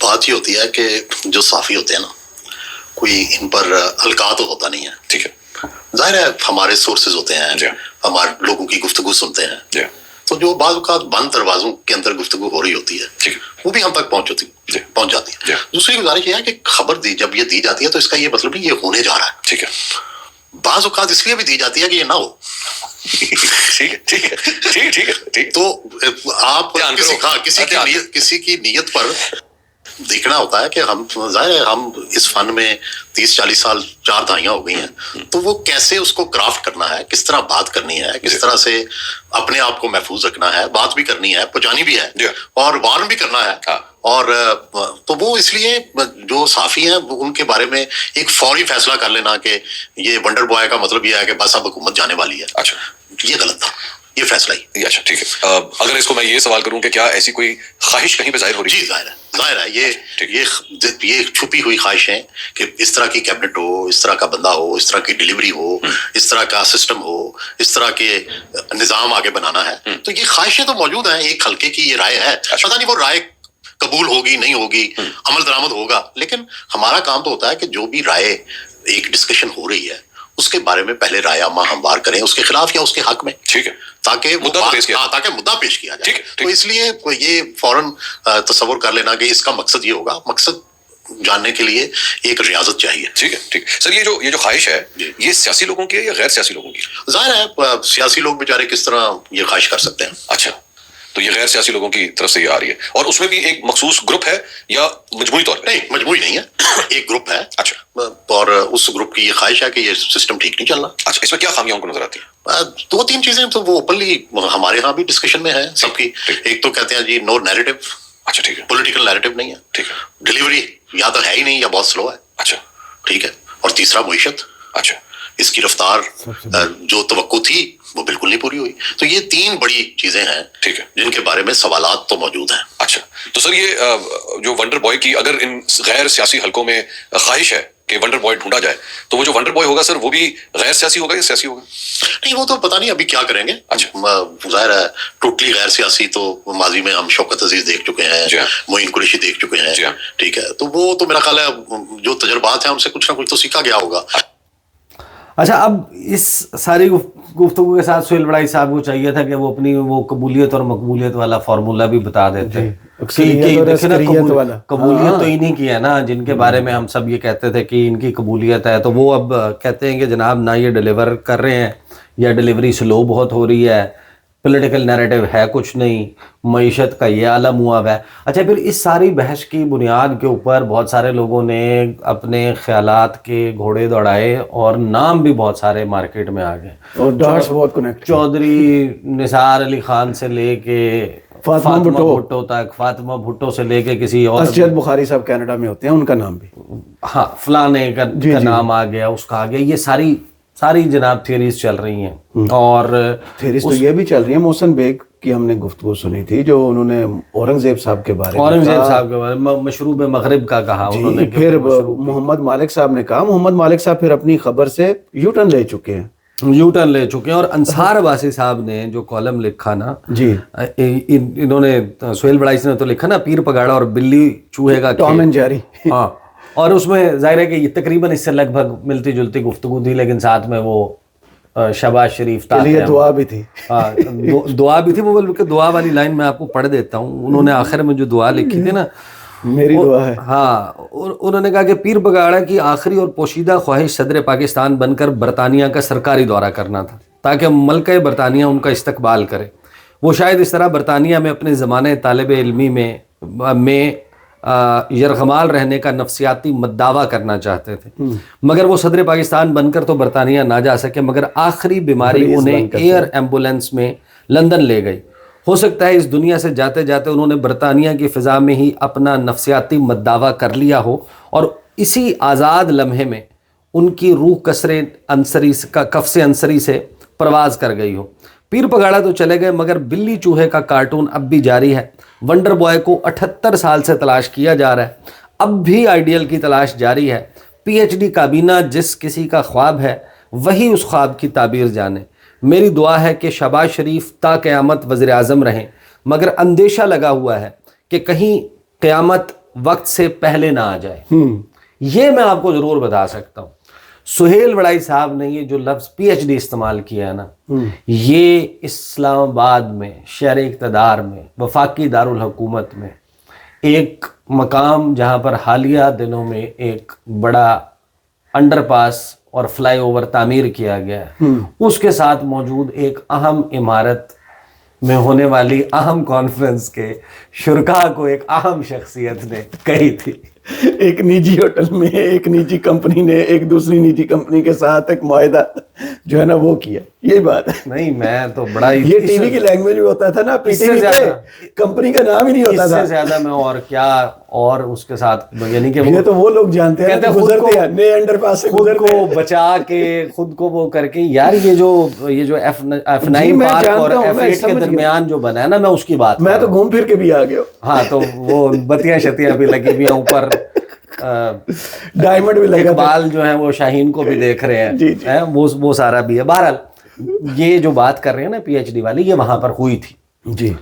بات یہ ہوتی ہے کہ جو صحافی ہوتے ہیں نا, کوئی ان پر القاء تو ہوتا نہیں ہے. ٹھیک ہے, ظاہر ہے ہمارے سورسز ہوتے ہیں, جی. ہمارے لوگوں کی گفتگو سنتے ہیں, جی. تو جو بعض اوقات بند دروازوں کے اندر گفتگو ہو رہی ہوتی ہے, ٹھیک ہے, وہ بھی ہم تک پہنچ جاتی ہے. جی. دوسری گزارش یہ ہے کہ خبر جب یہ دی جاتی ہے تو اس کا یہ مطلب نہیں یہ ہونے جا رہا ہے. ٹھیک ہے. بعض اوقات اس لیے بھی دی جاتی ہے کہ یہ نہ ہو. ٹھیک ہے, ٹھیک ہے, ٹھیک ہے, ٹھیک. تو آپ کسی کی نیت پر دیکھنا ہوتا ہے کہ ہم ظاہر ہے ہم اس فن میں 30-40 سال 4 دہائیاں ہو گئی ہیں, تو وہ کیسے اس کو کرافٹ کرنا ہے, کس طرح بات کرنی ہے, کس طرح سے اپنے آپ کو محفوظ رکھنا ہے, بات بھی کرنی ہے, پہنچانی بھی ہے اور وارن بھی کرنا ہے. اور تو وہ اس لیے جو صحافی ہیں ان کے بارے میں ایک فوری فیصلہ کر لینا کہ یہ ونڈر بوائے کا مطلب یہ ہے کہ بس اب حکومت جانے والی ہے, اچھا یہ غلط تھا, یہ فیصلہ ہی. اچھا ٹھیک ہے. اگر اس کو میں یہ سوال کروں کہ کیا ایسی کوئی خواہش کہیں پہ ظاہر ہو رہی ہے؟ جی ظاہر ہے یہ چھپی ہوئی خواہشیں کہ اس طرح کی کیبنٹ ہو, اس طرح کا بندہ ہو, اس طرح کی ڈیلیوری ہو, اس طرح کا سسٹم ہو, اس طرح کے نظام آگے بنانا ہے. تو یہ خواہشیں تو موجود ہیں, ایک حلقے کی یہ رائے ہے, پتہ نہیں وہ رائے قبول ہوگی نہیں ہوگی, عمل درآمد ہوگا, لیکن ہمارا کام تو ہوتا ہے کہ جو بھی رائے ایک ڈسکشن ہو رہی ہے اس کے بارے میں پہلے رائے عامہ ہموار کریں, اس کے خلاف یا اس کے حق میں, ٹھیک ہے, تاکہ مدعا پیش کیا جائے. تو اس لیے یہ فوراً تصور کر لینا کہ اس کا مقصد یہ ہوگا, مقصد جاننے کے لیے ایک ریاضت چاہیے. ٹھیک ہے, ٹھیک. سر یہ جو خواہش ہے یہ سیاسی لوگوں کی ہے یا غیر سیاسی لوگوں کی؟ ظاہر ہے سیاسی لوگ بیچارے کس طرح یہ خواہش کر سکتے ہیں. اچھا, تو یہ غیر سیاسی لوگوں کی طرف سے یہ آ رہی ہے, اور اس میں بھی ایک مخصوص گروپ ہے یا مجموعی طور پہ؟ نہیں, مجموعی نہیں ہے, ایک گروپ ہے. اچھا, اور اس گروپ کی یہ خواہش ہے کہ یہ سسٹم ٹھیک نہیں چل رہا. اچھا, اس میں کیا خامیاں ان کو نظر آتی ہیں؟ 2-3 چیزیں تو وہ اوپنلی ہمارے ہاں بھی ڈسکشن میں ہے سب کی. ایک تو کہتے ہیں جی نو نیریٹو. اچھا ٹھیک ہے, پولیٹیکل نیریٹو نہیں ہے. ٹھیک ہے. ڈیلیوری یا تو ہے ہی نہیں یا بہت سلو ہے. اچھا ٹھیک ہے. اور تیسرا معیشت. اچھا, اس کی رفتار جو توقع تھی وہ بالکل نہیں پوری ہوئی. تو یہ 3 بڑی چیزیں ہیں, ٹھیک ہے, جن کے بارے میں سوالات تو موجود ہیں. اچھا, تو سر یہ جو ونڈر بوائے کی اگر ان غیر سیاسی حلقوں میں خواہش ہے کہ ونڈر بوائے ڈھونڈا جائے, تو وہ جو ونڈر بوائے ہوگا سر وہ بھی غیر سیاسی ہوگا یا سیاسی ہوگا؟ نہیں, وہ تو پتہ نہیں ابھی کیا کریں گے. ظاہر ہے ٹوٹلی غیر سیاسی تو ماضی میں ہم شوکت عزیز دیکھ چکے ہیں, معین قریشی دیکھ چکے ہیں. ٹھیک ہے, تو وہ تو میرا خیال ہے جو تجربات ہیں ان سے کچھ نہ کچھ تو سیکھا گیا ہوگا. اچھا, اب اس ساری گفتگو کے ساتھ سہیل بڑائی صاحب کو چاہیے تھا کہ وہ اپنی وہ قبولیت اور مقبولیت والا فارمولہ بھی بتا دیتے. قبولیت تو انہی کی ہے نا جن کے بارے میں ہم سب یہ کہتے تھے کہ ان کی قبولیت ہے, تو وہ اب کہتے ہیں کہ جناب نہ یہ ڈیلیور کر رہے ہیں, یا ڈیلیوری سلو بہت ہو رہی ہے, پولیٹیکل نیریٹو ہے کچھ نہیں, معیشت کا یہ عالم ہوا ہے. اچھا, پھر اس ساری بحث کی بنیاد کے اوپر بہت سارے لوگوں نے اپنے خیالات کے گھوڑے دوڑائے اور نام بھی بہت سارے مارکیٹ میں آ گئے, اور ڈاٹس بہت کنیکٹ, چودھری نثار علی خان سے لے کے فاطمہ بھٹو تک, فاطمہ بھٹو سے لے کے کسی اور, اسجد بخاری صاحب کینیڈا میں ہوتے ہیں, ان کا نام بھی ہاں فلانے کا نام آ گیا, اس کا آ گیا. یہ ساری جناب تھیوریز چل رہی ہیں. اور تھیوریز تو یہ بھی چل رہی ہیں. محسن بیگ کی ہم نے گفتگو سنی تھی جو انہوں نے اورنگزیب صاحب کے بارے میں مشروب مغرب کا کہا انہوں نے. پھر محمد مالک صاحب نے کہا, محمد مالک صاحب پھر اپنی خبر سے یو ٹرن لے چکے ہیں. اور انصار عباسی صاحب نے جو کالم لکھا نا جی, انہوں نے سہیل بڑائی نے تو لکھا نا پیر پگاڑا اور بلی چوہے کا ٹام اینڈ جیری. ہاں, اور اس میں ظاہر ہے کہ یہ تقریباً اس سے لگ بھگ ملتی جلتی گفتگو تھی, لیکن ساتھ میں وہ شہباز شریف دعا بھی تھی. دعا بھی تھی. وہ بلکہ دعا والی لائن میں آپ کو پڑھ دیتا ہوں. انہوں نے آخر میں جو دعا لکھی تھی نا, میری دعا ہے, ہاں, انہوں نے کہا کہ پیر پگاڑا کی آخری اور پوشیدہ خواہش صدر پاکستان بن کر برطانیہ کا سرکاری دورہ کرنا تھا تاکہ ملکہ برطانیہ ان کا استقبال کرے. وہ شاید اس طرح برطانیہ میں اپنے زمانے طالب علمی میں یرغمال رہنے کا نفسیاتی مداوع کرنا چاہتے تھے, مگر وہ صدر پاکستان بن کر تو برطانیہ نہ جا سکے, مگر آخری بیماری انہیں ایئر ایمبولینس میں لندن لے گئی. ہو سکتا ہے اس دنیا سے جاتے جاتے انہوں نے برطانیہ کی فضا میں ہی اپنا نفسیاتی مداوع کر لیا ہو, اور اسی آزاد لمحے میں ان کی روح کفس انصری سے پرواز کر گئی ہو. پیر پگاڑا تو چلے گئے, مگر بلی چوہے کا کارٹون اب بھی جاری ہے. ونڈر بوائے کو 78 سال سے تلاش کیا جا رہا ہے, اب بھی آئیڈیل کی تلاش جاری ہے. پی ایچ ڈی کابینہ جس کسی کا خواب ہے وہی اس خواب کی تعبیر جانے. میری دعا ہے کہ شہباز شریف تا قیامت وزیر اعظم رہیں, مگر اندیشہ لگا ہوا ہے کہ کہیں قیامت وقت سے پہلے نہ آ جائے. یہ میں آپ کو ضرور بتا سکتا ہوں. سہیل وڑائی صاحب نے یہ جو لفظ پی ایچ ڈی استعمال کیا ہے نا, یہ اسلام آباد میں شہر اقتدار میں وفاقی دارالحکومت میں ایک مقام جہاں پر حالیہ دنوں میں ایک بڑا انڈر پاس اور فلائی اوور تعمیر کیا گیا ہے, اس کے ساتھ موجود ایک اہم عمارت میں ہونے والی اہم کانفرنس کے شرکاء کو ایک اہم شخصیت نے کہی تھی. ایک نجی ہوٹل میں ایک نجی کمپنی نے ایک دوسری نجی کمپنی کے ساتھ ایک معاہدہ جو ہے نا وہ کیا, یہی بات ہے. نہیں میں تو بڑا ہی یہ ٹی وی کی لینگویج میں ہوتا تھا نا, پی ٹی وی پہ کمپنی کا نام ہی نہیں ہوتا اس تھا. سے زیادہ میں اور کیا, اور اس کے ساتھ یعنی کہ یہ تو وہ لوگ جانتے ہیں کہتے ہیں گزرتے ہیں نئے انڈر پاس سے خود کو بچا کے خود کو وہ کر کے. یار یہ جو F9 پارک اور F8 کے درمیان جو بنا ہے نا, میں اس کی بات میں تو گھوم پھر کے بھی آ گیا. ہاں تو وہ بتیاں شتیاں بھی لگی ہوئی ہیں اوپر, ڈائمنڈ بھی لگا, اقبال جو ہیں وہ شاہین کو بھی دیکھ رہے ہیں, وہ سارا بھی ہے. بہرحال یہ جو بات کر رہے ہیں نا پی ایچ ڈی والی, یہ وہاں پر ہوئی تھی. جی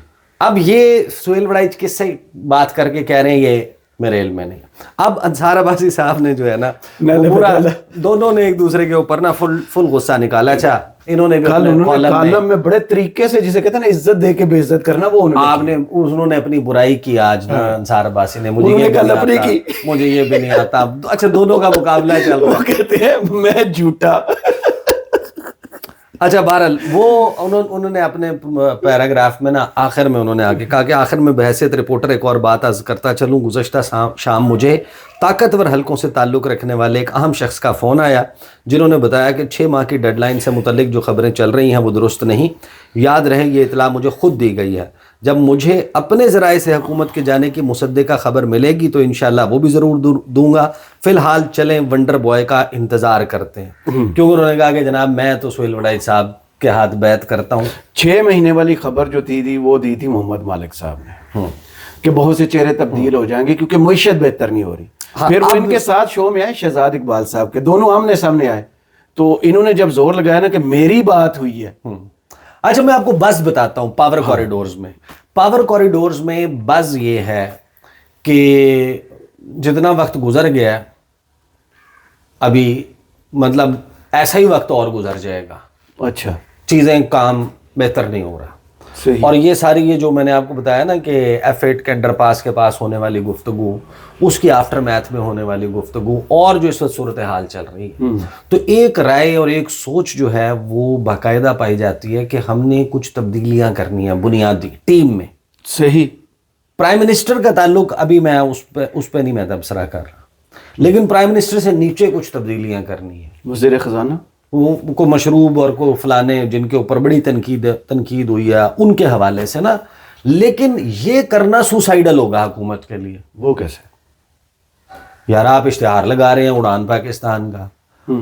اب یہ سہیل وڑائی کس سے بات کر کے کہہ رہے ہیں یہ میرے علم میں نہیں. اب انصار عباسی صاحب نے جو ہے نا پورا دونوں نے ایک دوسرے کے اوپر نا فل غصہ نکالا. اچھا انہوں نے کالم میں بڑے طریقے سے جسے کہتے ہیں نا عزت دے کے بے عزت کرنا, وہ انہوں نے اپنی برائی کی آج نا انصار عباسی نے, مجھے یہ بھی نہیں آتا. اچھا دونوں کا مقابلہ چل رہا ہے, کہتے ہیں میں جھوٹا. اچھا بہرحال وہ انہوں نے اپنے پیراگراف میں نا آخر میں انہوں نے آگے کہا کہ آخر میں بحیثیت رپورٹر ایک اور بات عرض کرتا چلوں. گزشتہ شام مجھے طاقتور حلقوں سے تعلق رکھنے والے ایک اہم شخص کا فون آیا, جنہوں نے بتایا کہ 6 ماہ کی ڈیڈ لائن سے متعلق جو خبریں چل رہی ہیں وہ درست نہیں. یاد رہے یہ اطلاع مجھے خود دی گئی ہے. جب مجھے اپنے ذرائع سے حکومت کے جانے کی مصدقہ خبر ملے گی تو انشاءاللہ وہ بھی ضرور دوں گا. فی الحال چلیں ونڈر بوائے کا انتظار کرتے ہیں. کیونکہ انہوں نے کہا کہ جناب میں تو سہیل وڑائی صاحب کے ہاتھ بیعت کرتا ہوں. 6 مہینے والی خبر جو تھی وہ دی تھی محمد مالک صاحب نے کہ بہت سے چہرے تبدیل ہو جائیں گے کیونکہ معیشت بہتر نہیں ہو رہی. پھر وہ ان کے ساتھ شو میں آئے شہزاد اقبال صاحب کے, دونوں آمنے سامنے آئے, تو انہوں نے جب زور لگایا نا کہ میری بات ہوئی ہے. اچھا میں آپ کو بز بتاتا ہوں. پاور کوریڈورز میں بز یہ ہے کہ جتنا وقت گزر گیا ابھی مطلب ایسا ہی وقت اور گزر جائے گا. اچھا چیزیں کام بہتر نہیں ہو رہا. صحیح. اور یہ ساری یہ جو میں نے آپ کو بتایا نا کہ F8 کے انڈر پاس کے پاس ہونے والی گفتگو, اس کی آفٹر میتھ میں ہونے والی گفتگو, اور جو اس وقت صورتحال چل رہی ہے, تو ایک رائے اور ایک سوچ جو ہے وہ باقاعدہ پائی جاتی ہے کہ ہم نے کچھ تبدیلیاں کرنی ہیں بنیادی ٹیم میں. صحیح. پرائم منسٹر کا تعلق ابھی میں اس پہ نہیں میں تبصرہ کر رہا, لیکن پرائم منسٹر سے نیچے کچھ تبدیلیاں کرنی ہیں. وزیر خزانہ کو مشروب اور کو فلانے جن کے اوپر بڑی تنقید ہوئی ہے ان کے حوالے سے نا, لیکن یہ کرنا سوسائڈل ہوگا حکومت کے لیے. وہ کیسے؟ یار آپ اشتہار لگا رہے ہیں اڑان پاکستان کا,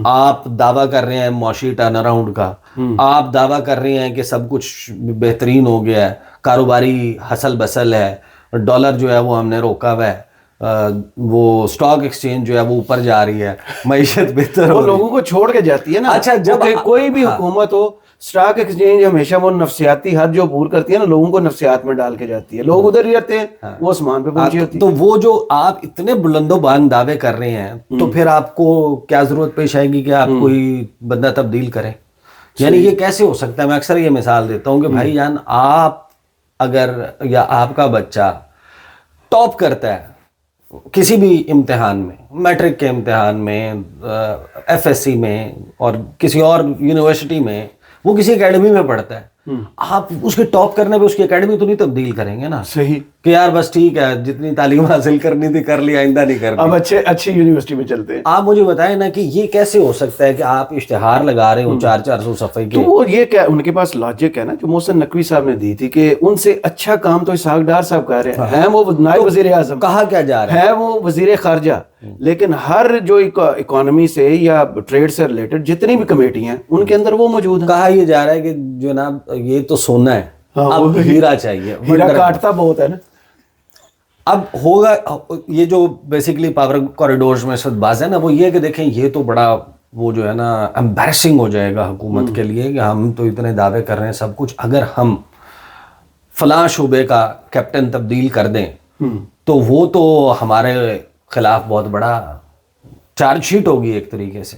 آپ دعویٰ کر رہے ہیں معاشی ٹرن اراؤنڈ کا, آپ دعویٰ کر رہے ہیں کہ سب کچھ بہترین ہو گیا ہے, کاروباری حسل بسل ہے, ڈالر جو ہے وہ ہم نے روکا ہوا ہے, وہ سٹاک ایکسچینج جو ہے وہ اوپر جا رہی ہے, معیشت بہتر وہ لوگوں کو چھوڑ کے جاتی ہے نا. اچھا جب کوئی بھی حکومت ہو, سٹاک ایکسچینج ہمیشہ وہ نفسیاتی حد جو پور کرتی ہے نا, لوگوں کو نفسیات میں ڈال کے جاتی ہے. لوگ ادھر ہی رہتے ہیں, وہ آسمان پہ پہنچی ہوتی ہے. تو وہ جو آپ اتنے بلند و بلند دعوے کر رہے ہیں, تو پھر آپ کو کیا ضرورت پیش آئے گی کہ آپ کوئی بندہ تبدیل کریں؟ یعنی یہ کیسے ہو سکتا ہے؟ میں اکثر یہ مثال دیتا ہوں کہ بھائی جان آپ اگر یا آپ کا بچہ ٹاپ کرتا ہے کسی بھی امتحان میں, میٹرک کے امتحان میں, FSC میں اور کسی اور یونیورسٹی میں, وہ کسی اکیڈمی میں پڑھتا ہے, آپ اس کے ٹاپ کرنے پہ اس کی اکیڈمی تو نہیں تبدیل کریں گے نا. صحیح کہ یار بس ٹھیک ہے جتنی تعلیم حاصل کرنی تھی کر لی, آئندہ نہیں کرنی. اب اچھی یونیورسٹی میں چلتے ہیں. آپ مجھے بتائیں نا کہ یہ کیسے ہو سکتا ہے کہ آپ اشتہار لگا رہے ہو 400 صفحے کے. تو وہ یہ کیا ان کے پاس لاجک ہے نا جو محسن نقوی صاحب نے دی تھی کہ ان سے اچھا کام تو اسحاق ڈار صاحب کر رہے ہیں. وہ نائب وزیر اعظم, کہا کیا جا رہا ہے وہ وزیر خارجہ, لیکن ہر جو اکانومی سے یا ٹریڈ سے ریلیٹڈ جتنی بھی کمیٹی ہیں ان کے اندر وہ موجود ہیں. کہا یہ جا رہا ہے کہ جناب یہ تو سونا ہے, اب ہیرا چاہیے, ہیرا کاٹتا بہت ہے نا. اب ہوگا یہ جو بیسیکلی پاور کوریڈورز میں باز ہے نا, وہ یہ کہ دیکھیں یہ تو بڑا وہ جو ہے نا امبیرسنگ ہو جائے گا حکومت کے لیے کہ ہم تو اتنے دعوے کر رہے ہیں سب کچھ, اگر ہم فلاں شعبے کا کیپٹن تبدیل کر دیں تو وہ تو ہمارے خلاف بہت بڑا چارج شیٹ ہوگی ایک طریقے سے,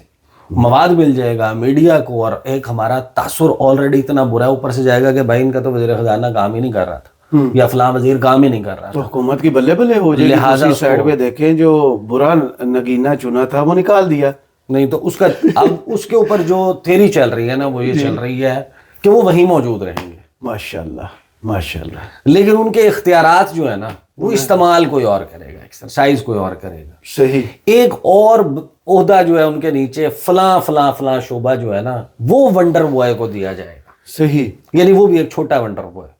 مواد مل جائے گا میڈیا کو, اور ایک ہمارا تاثر آلریڈی اتنا برا ہے اوپر سے جائے گا کہ بھائی ان کا تو وزیر خزانہ کام ہی نہیں کر رہا تھا یا فلاں وزیر کام ہی نہیں کر رہا تو تھا. حکومت کی بلے بلے ہو جائے, لہٰذا دوسری سائڈ پہ دیکھیں جو برا نگینہ چنا تھا وہ نکال دیا. نہیں تو اس کا اب اس کے اوپر جو تھیری چل رہی ہے نا وہ یہ چل رہی ہے کہ وہ وہیں موجود رہیں گے. ماشاءاللہ ماشاءاللہ. لیکن ان کے اختیارات جو ہے نا وہ استعمال کوئی اور کرے گا, ایکسرسائز کوئی اور کرے گا. صحیح. ایک اور عہدہ جو ہے ان کے نیچے فلاں فلاں فلاں شعبہ جو ہے نا وہ ونڈر بوائے کو دیا جائے گا. صحیح. یعنی وہ بھی ایک چھوٹا ونڈر بوائے,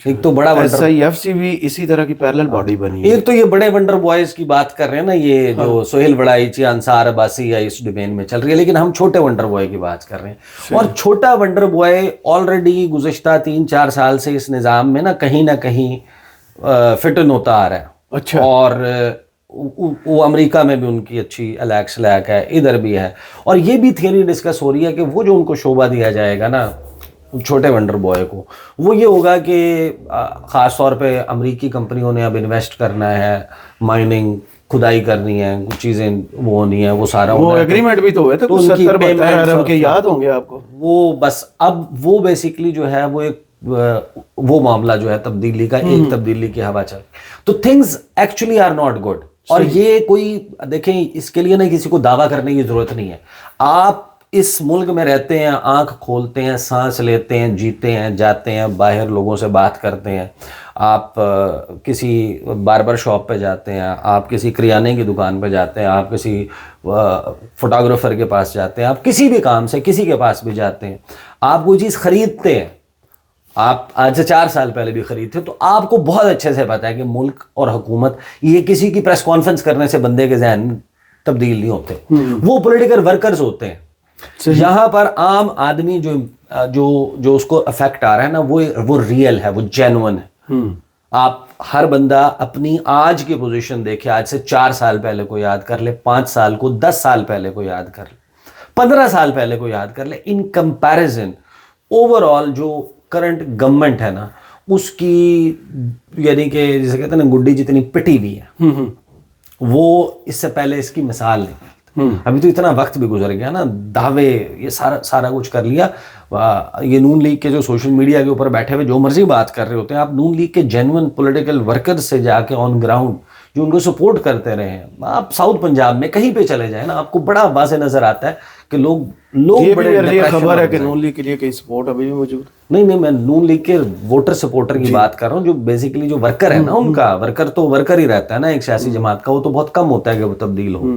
ایک تو بڑا ونڈر, SIFC بھی اسی طرح کی پیرلل باڈی بنی ہے. ایک تو یہ بڑے ونڈر بوائز کی بات کر رہے ہیں نا, یہ جو سہیل وڑائچی انصار عباسی یا اس ڈومین میں چل رہی ہے, لیکن ہم چھوٹے ونڈر بوائے کی بات کر رہے ہیں. اور چھوٹا ونڈر بوائے آلریڈی گزشتہ 3-4 سال سے اس نظام میں نا کہیں فٹن ہوتا آ رہا ہے. اچھا. اور وہ امریکہ میں بھی ان کی اچھی الیکس لیک ہے, ادھر بھی ہے. اور یہ بھی تھیوری ڈسکس ہو رہی ہے کہ وہ جو ان کو شعبہ دیا جائے گا نا چھوٹے ونڈر بوائے کو, وہ یہ ہوگا کہ خاص طور پہ امریکی کمپنیوں نے اب انویسٹ کرنا ہے, مائننگ کھدائی کرنی ہے, کچھ چیزیں وہ ہونی ہے, وہ سارا وہ ایگریمنٹ بھی تو ہوئے تھے 70-72 ارب کے, یاد ہوں گے آپ کو. وہ بس اب وہ بیسیکلی جو ہے وہ ایک وہ معاملہ جو ہے تبدیلی کا, ایک تبدیلی کی ہوا چل, تو things actually are not good. اور یہ کوئی دیکھیں اس کے لیے نا کسی کو دعویٰ کرنے کی ضرورت نہیں ہے. آپ اس ملک میں رہتے ہیں, آنکھ کھولتے ہیں, سانس لیتے ہیں, جیتے ہیں, جاتے ہیں, باہر لوگوں سے بات کرتے ہیں, آپ کسی باربر شاپ پہ جاتے ہیں, آپ کسی کریانے کی دکان پہ جاتے ہیں, آپ کسی فوٹوگرافر کے پاس جاتے ہیں, آپ کسی بھی کام سے کسی کے پاس بھی جاتے ہیں, آپ کوئی چیز خریدتے ہیں, آپ آج سے 4 سال پہلے بھی خریدتے, تو آپ کو بہت اچھے سے پتا ہے کہ ملک اور حکومت یہ کسی کی پریس کانفرنس کرنے سے بندے کے ذہن تبدیل نہیں ہوتے, وہ پولیٹیکل ورکرز ہوتے ہیں. یہاں پر عام آدمی جو اس کو افیکٹ آ رہا ہے نا وہ ریئل ہے, وہ جینون ہے. آپ ہر بندہ اپنی آج کی پوزیشن دیکھے, آج سے 4 سال پہلے کو یاد کر لے, 5 سال کو, 10 سال پہلے کو یاد کر لے, 15 سال پہلے کو یاد کر لے. ان کمپیریزن اوور آل جو کرنٹ گورنمنٹ ہے نا اس کی, یعنی کہ جسے کہتے ہیں نا گڈی جتنی پٹی ہوئی ہے, وہ اس سے پہلے اس کی مثال نہیں. ابھی تو اتنا وقت بھی گزر گیا نا, دعوے یہ سارا کچھ کر لیا. یہ نون لیگ کے جو سوشل میڈیا کے اوپر بیٹھے ہوئے جو مرضی بات کر رہے ہوتے ہیں, آپ نون لیگ کے جینون پولیٹیکل ورکر سے جا کے آن گراؤنڈ جو ان کو سپورٹ کرتے رہے ہیں, آپ ساؤتھ پنجاب میں کہیں پہ چلے جائیں نا, آپ کو بڑا واضح نظر آتا ہے کہ لوگ بڑے خبر ہے کہ نون لیگ کے لیے کہیں سپورٹ ابھی بھی موجود نہیں. میں نون لیگ کے ووٹر سپورٹر کی بات کر رہا ہوں, جو بیسیکلی جو ورکر ہے نا, ان کا ورکر تو ورکر ہی رہتا ہے نا ایک سیاسی جماعت کا, وہ تو بہت کم ہوتا ہے کہ وہ تبدیل ہو,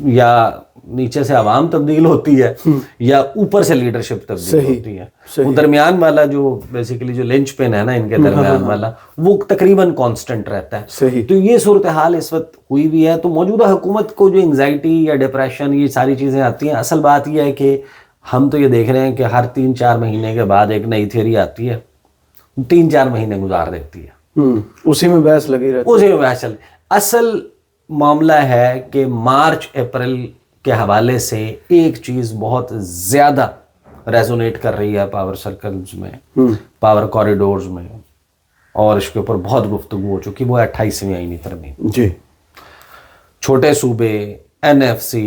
یا نیچے سے عوام تبدیل ہوتی ہے یا اوپر سے لیڈرشپ تبدیل ہوتی ہے. وہ درمیان والا جو بیسیکلی جو لنچ پن ہے نا ان کے درمیان والا, وہ تقریباً کانسٹنٹ رہتا ہے. تو یہ صورتحال اس وقت ہوئی بھی ہے. تو موجودہ حکومت کو جو انگزائٹی یا ڈپریشن یہ ساری چیزیں آتی ہیں, اصل بات یہ ہے کہ ہم تو یہ دیکھ رہے ہیں کہ ہر 3-4 مہینے کے بعد ایک نئی تھیوری آتی ہے, 3-4 مہینے گزار دیتی ہے, اسی میں بحث لگی رہتی ہے, اسی میں بحث چل. اصل معاملہ ہے کہ مارچ اپریل کے حوالے سے ایک چیز بہت زیادہ ریزونیٹ کر رہی ہے پاور سرکلز میں, پاور کوریڈورز میں, اور اس کے اوپر بہت گفتگو ہو چکی, وہ 28ویں آئینی ترمیم. جی. چھوٹے صوبے, NFC,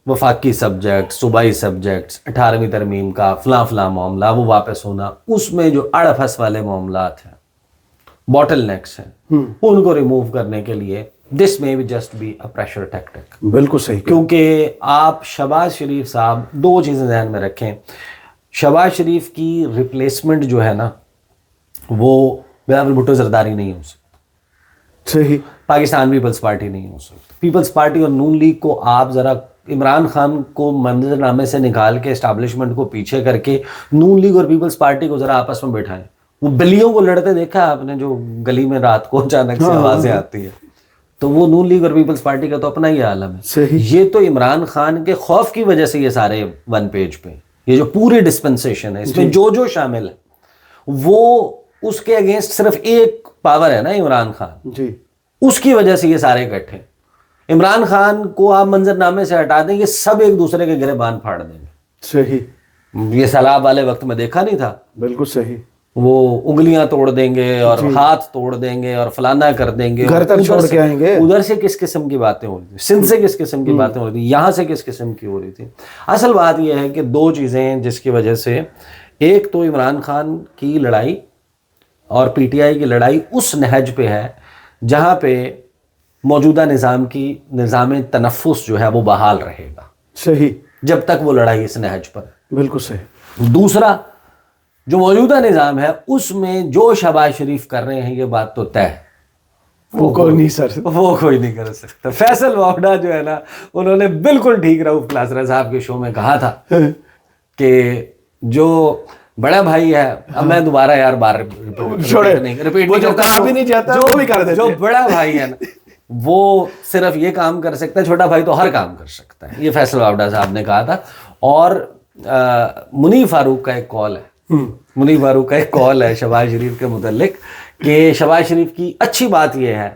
وفاقی سبجیکٹ, صوبائی سبجیکٹس, 18ویں ترمیم کا فلاں معاملہ وہ واپس ہونا, اس میں جو اڑ پھنس والے معاملات ہیں, باٹل نیکس ہیں, ان کو ریموو کرنے کے لیے this may be just be a pressure tactic. بالکل صحیح. کیونکہ آپ شہباز شریف صاحب 2 چیزیں ذہن میں رکھیں, شہباز شریف کی ریپلیسمنٹ جو ہے نا وہ بلاول بھٹو زرداری نہیں ہو سکتی, صحیح, پاکستان پیپلز پارٹی نہیں ہو سکتی. پیپلز پارٹی اور نون لیگ کو آپ ذرا عمران خان کو منظر نامے سے نکال کے اسٹیبلشمنٹ کو پیچھے کر کے نون لیگ اور پیپلز پارٹی کو ذرا آپس میں بیٹھائیں. وہ بلیوں کو لڑتے دیکھا آپ نے, جو گلی میں رات کو اچانک سے آوازیں آتی ہیں, تو وہ نون لیگ اور پیپلز پارٹی کا تو اپنا ہی عالم ہے. یہ تو عمران خان کے خوف کی وجہ سے یہ سارے 1 پیج پہ, یہ جو پوری ڈسپنسیشن ہے اس میں جو شامل ہے, وہ اس کے اگینسٹ صرف ایک پاور ہے نا عمران خان, جی, اس کی وجہ سے یہ سارے اکٹھے. عمران خان کو آپ منظر نامے سے ہٹا دیں گے, سب ایک دوسرے کے گرے بان پھاڑ دیں گے. صحیح. یہ سیلاب والے وقت میں دیکھا نہیں تھا, بالکل صحیح. وہ انگلیاں توڑ دیں گے اور ہاتھ توڑ دیں گے اور فلانا کر دیں گے, گھر تک چھوڑ کے آئیں گے. ادھر سے کس قسم کی باتیں ہو رہی تھی, سندھ سے کس قسم کی باتیں ہو رہی تھی, یہاں سے کس قسم کی ہو رہی تھی. اصل بات یہ ہے کہ دو چیزیں جس کی وجہ سے, ایک تو عمران خان کی لڑائی اور پی ٹی آئی کی لڑائی اس نہج پہ ہے جہاں پہ موجودہ نظام تنفس جو ہے وہ بحال رہے گا, صحیح, جب تک وہ لڑائی اس نہج پر. بالکل صحیح. دوسرا, جو موجودہ نظام ہے اس میں جو شہباز شریف کر رہے ہیں یہ بات تو طے ہے, وہ کوئی نہیں سر, وہ کوئی نہیں کر سکتا. فیصل واوڈا جو ہے نا, انہوں نے بالکل ٹھیک رؤف کلاسرا صاحب کے شو میں کہا تھا کہ جو بڑا بھائی ہے, اب میں دوبارہ یار بار ریپیٹ نہیں کہا بھی نہیں جاتا, وہ بھی کر دیتے. جو بڑا بھائی ہے نا وہ صرف یہ کام کر سکتا ہے, چھوٹا بھائی تو ہر کام کر سکتا ہے, یہ فیصل واوڈا صاحب نے کہا تھا. اور منیب فاروق کا ایک کال ہے, منیب فاروق کا ایک کال ہے شہباز شریف کے متعلق کہ شہباز شریف کی اچھی بات یہ ہے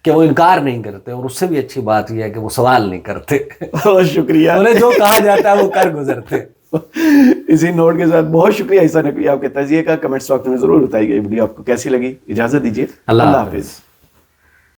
کہ وہ انکار نہیں کرتے, اور اس سے بھی اچھی بات یہ ہے کہ وہ سوال نہیں کرتے. بہت شکریہ, انہیں جو کہا جاتا ہے وہ کر گزرتے. اسی نوٹ کے ساتھ بہت شکریہ عیسیٰ نقوی, آپ کے تجزیے کا. کمنٹس باکس میں ضرور بتائیے گا یہ ویڈیو آپ کو کیسی لگی. اجازت دیجیے, اللہ حافظ.